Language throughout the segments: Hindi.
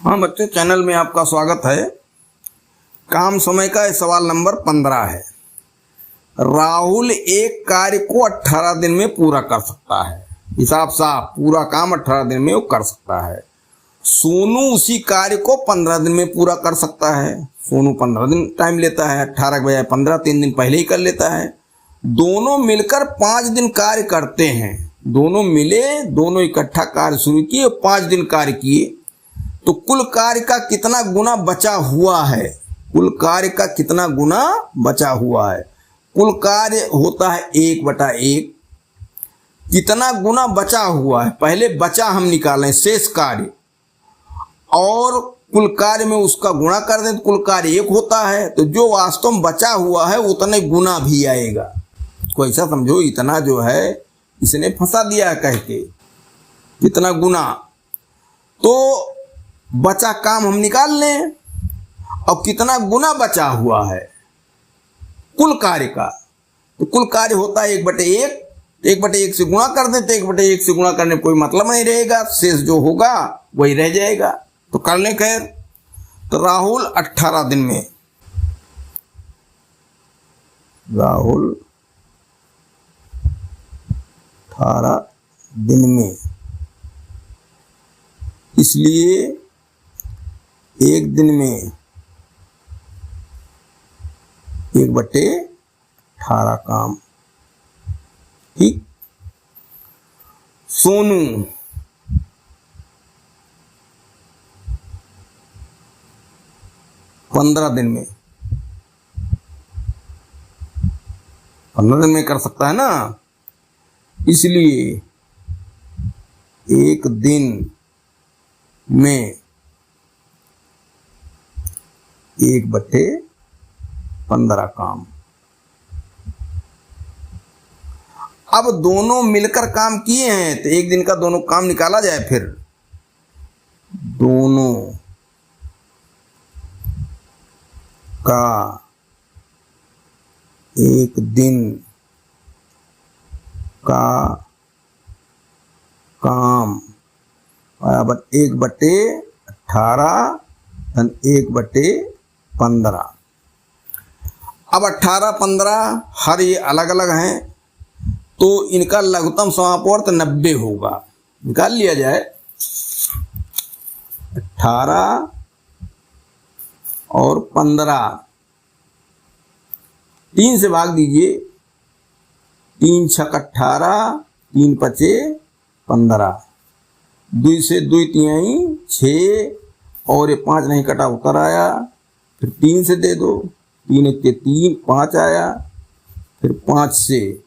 हाँ बच्चों, चैनल में आपका स्वागत है। काम समय का सवाल नंबर 15 है। राहुल एक कार्य को 18 दिन में पूरा कर सकता है। हिसाब साफ, पूरा काम 18 दिन में वो कर सकता है। सोनू उसी कार्य को 15 दिन में पूरा कर सकता है। सोनू 15 दिन टाइम लेता है, 18 के बजाय 15, 3 दिन पहले ही कर लेता है। दोनों मिलकर 5 दिन कार्य करते हैं। दोनों मिले, दोनों इकट्ठा कार्य शुरू किए, 5 दिन कार्य किए, तो कुल कार्य का कितना गुना बचा हुआ है? कुल कार्य का कितना गुना बचा हुआ है? कुल कार्य होता है 1/1। कितना गुना बचा हुआ है? पहले बचा हम निकालें, शेष कार्य, और कुल कार्य में उसका गुणा कर दें तो कुल कार्य 1 होता है। तो जो वास्तव में बचा हुआ है उतने गुना भी आएगा। कोई ऐसा समझो, इतना जो है इसने फंसा दिया है कह के, कितना गुना। तो बचा काम हम निकाल लें और कितना गुना बचा हुआ है कुल कार्य का। तो कुल कार्य होता है 1/1। 1/1 से गुणा कर दें तो 1/1 से गुणा करने कोई मतलब नहीं रहेगा, शेष जो होगा वही रह जाएगा। तो कर लें खैर। तो राहुल 18 दिन में, राहुल 18 दिन में, इसलिए 1 दिन में 1/18 काम। ठीक। सोनू 15 दिन में, 15 दिन में कर सकता है ना, इसलिए 1 दिन में 1/15 काम। अब दोनों मिलकर काम किए हैं तो 1 दिन का दोनों काम निकाला जाए। फिर दोनों का 1 दिन का काम बराबर 1/18 धन 1/15। अब 18, 15 हर ये अलग अलग हैं, तो इनका लघुत्तम समापवर्त 90 होगा। निकाल लिया जाए। 18 और 15, 3 से भाग दीजिए। 3 छक 18, 3 पचे 15, 2 से 2 तिहाई 6, और ये 5 नहीं कटा, उतर आया। फिर 3 से दे दो, 3 1 3, 5 आया। फिर 5 से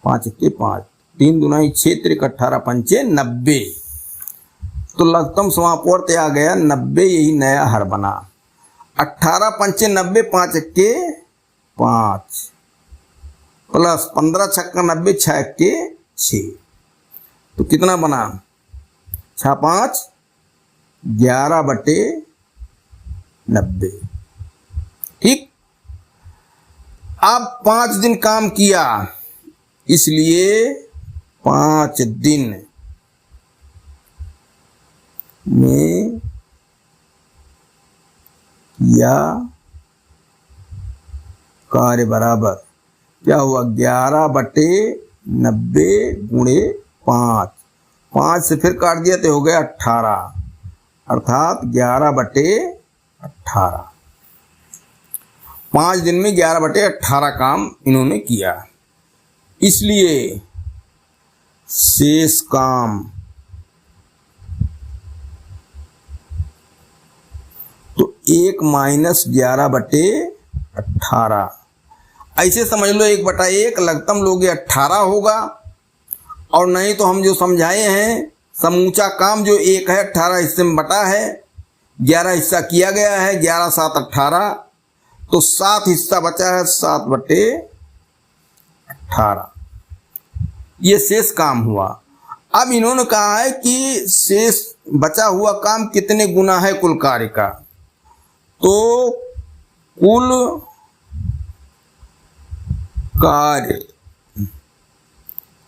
5 1 5, 3 दूनाई 6, 3 18 पंचे 90। तो लघुत्तम समापवर्त आ गया 90, यही नया हर बना। 18 पंचे 90, 5 1 5 प्लस 15 छक्का 90, 6 1 6। तो कितना बना? 6 5 11/90। ठीक। अब 5 दिन काम किया, इसलिए 5 दिन में किया कार्य बराबर क्या हुआ? 11/90 गुणे 5। 5 से फिर काट दिया तो हो गया 18, अर्थात 11/18। 5 दिन में 11/18 काम इन्होंने किया, इसलिए शेष काम तो 1 - 11/18। ऐसे समझ लो 1/1 लघुत्तम लोगे 18 होगा, और नहीं तो हम जो समझाए हैं समूचा काम जो 1 है 18 हिस्से में बटा है, 11 हिस्सा किया गया है, 11 7 18, तो 7 हिस्सा बचा है, 7/18। ये शेष काम हुआ। अब इन्होंने कहा है कि शेष बचा हुआ काम कितने गुना है कुल कार्य का। तो कुल कार्य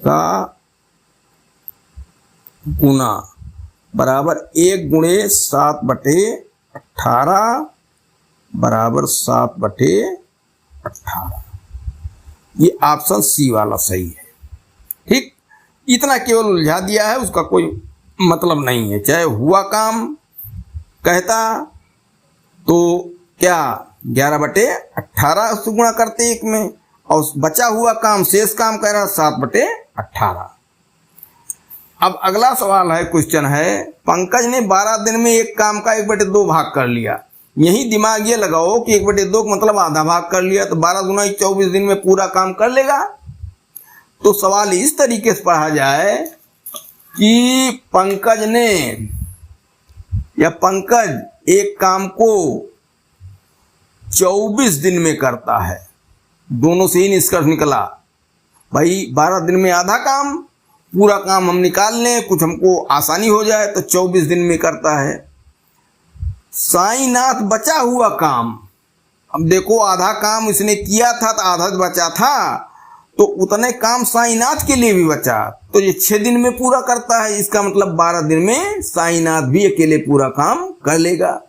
का गुना बराबर 1×7/18 बराबर 7/18। ये ऑप्शन सी वाला सही है। ठीक, इतना केवल उलझा दिया है, उसका कोई मतलब नहीं है। चाहे हुआ काम कहता तो क्या 11/18 से गुणा करते एक में, और बचा हुआ काम शेष काम कह रहा 7/18। अब अगला सवाल है, क्वेश्चन है, पंकज ने 12 दिन में एक काम का 1/2 भाग कर लिया। यही दिमाग ये लगाओ कि 1/2 का मतलब आधा भाग कर लिया, तो 12 दूना 24 दिन में पूरा काम कर लेगा। तो सवाल इस तरीके से पढ़ा जाए कि पंकज ने या पंकज एक काम को 24 दिन में करता है। दोनों से ही निष्कर्ष निकला भाई 12 दिन में आधा काम, पूरा काम हम निकाल लें, कुछ हमको आसानी हो जाए, तो 24 दिन में करता है। साईनाथ बचा हुआ काम, अब देखो आधा काम इसने किया था तो आधा बचा था, तो उतने काम साईनाथ के लिए भी बचा, तो ये 6 दिन में पूरा करता है। इसका मतलब 12 दिन में साईनाथ भी अकेले पूरा काम कर लेगा।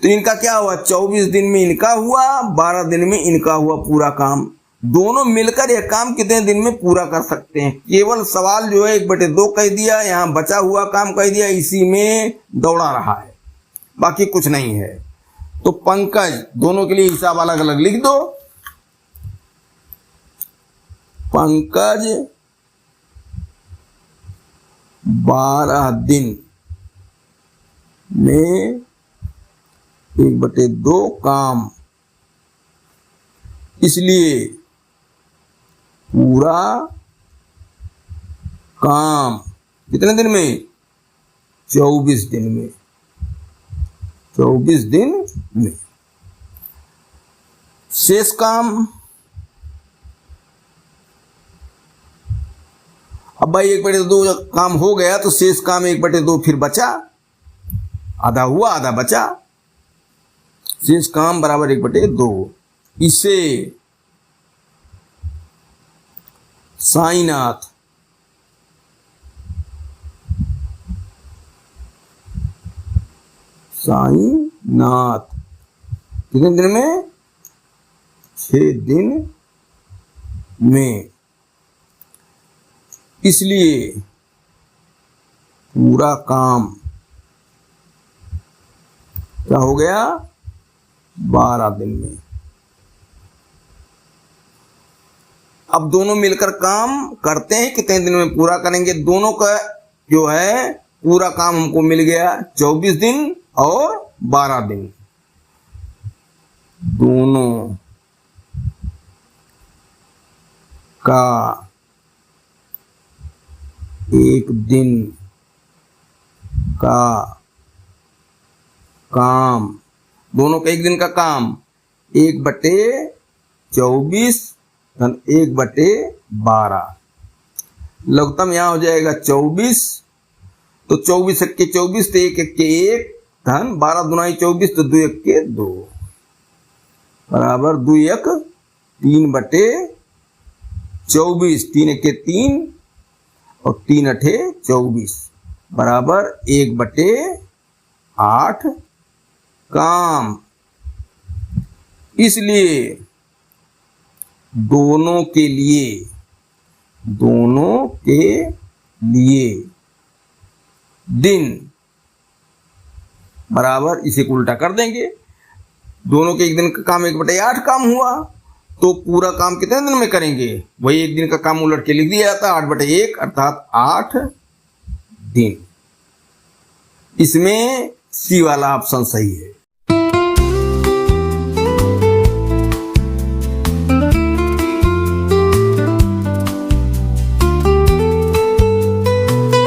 तो इनका क्या हुआ, 24 दिन में इनका हुआ, 12 दिन में इनका हुआ पूरा काम। दोनों मिलकर यह काम कितने दिन में पूरा कर सकते हैं। केवल सवाल जो है 1/2 कह दिया, यहाँ बचा हुआ काम कह दिया, इसी में दौड़ा रहा है, बाकी कुछ नहीं है। तो पंकज, दोनों के लिए हिसाब अलग अलग लिख दो। पंकज 12 दिन में 1/2 काम, इसलिए पूरा काम कितने दिन में, 24 दिन में, 24 दिन में। शेष काम, अब भाई 1/2 काम हो गया, तो शेष काम 1/2 फिर बचा, आधा हुआ आधा बचा, शेष काम बराबर 1/2। इसे साईनाथ कितने दिन में, 6 दिन में, इसलिए पूरा काम क्या हो गया, 12 दिन में। अब दोनों मिलकर काम करते हैं, कितने दिन में पूरा करेंगे। दोनों का जो है पूरा काम हमको मिल गया 24 दिन और 12 दिन। दोनों का एक दिन का काम, दोनों का एक दिन का काम 1/24 धन 1/12। लघुत्तम यहां हो जाएगा 24, तो 24 के 24, तो 1 के 1 धन 12 दूना 24, तो 2 के 2 बराबर 2 1 3/24, 3 के 3 और 3 8 24 बराबर 1/8 काम। इसलिए दोनों के लिए दिन बराबर, इसे उल्टा कर देंगे। दोनों के एक दिन का काम 1/8 काम हुआ, तो पूरा काम कितने दिन में करेंगे, वही एक दिन का काम उलट के लिख दिया जाता, 8/1 अर्थात 8 दिन। इसमें सी वाला ऑप्शन सही है।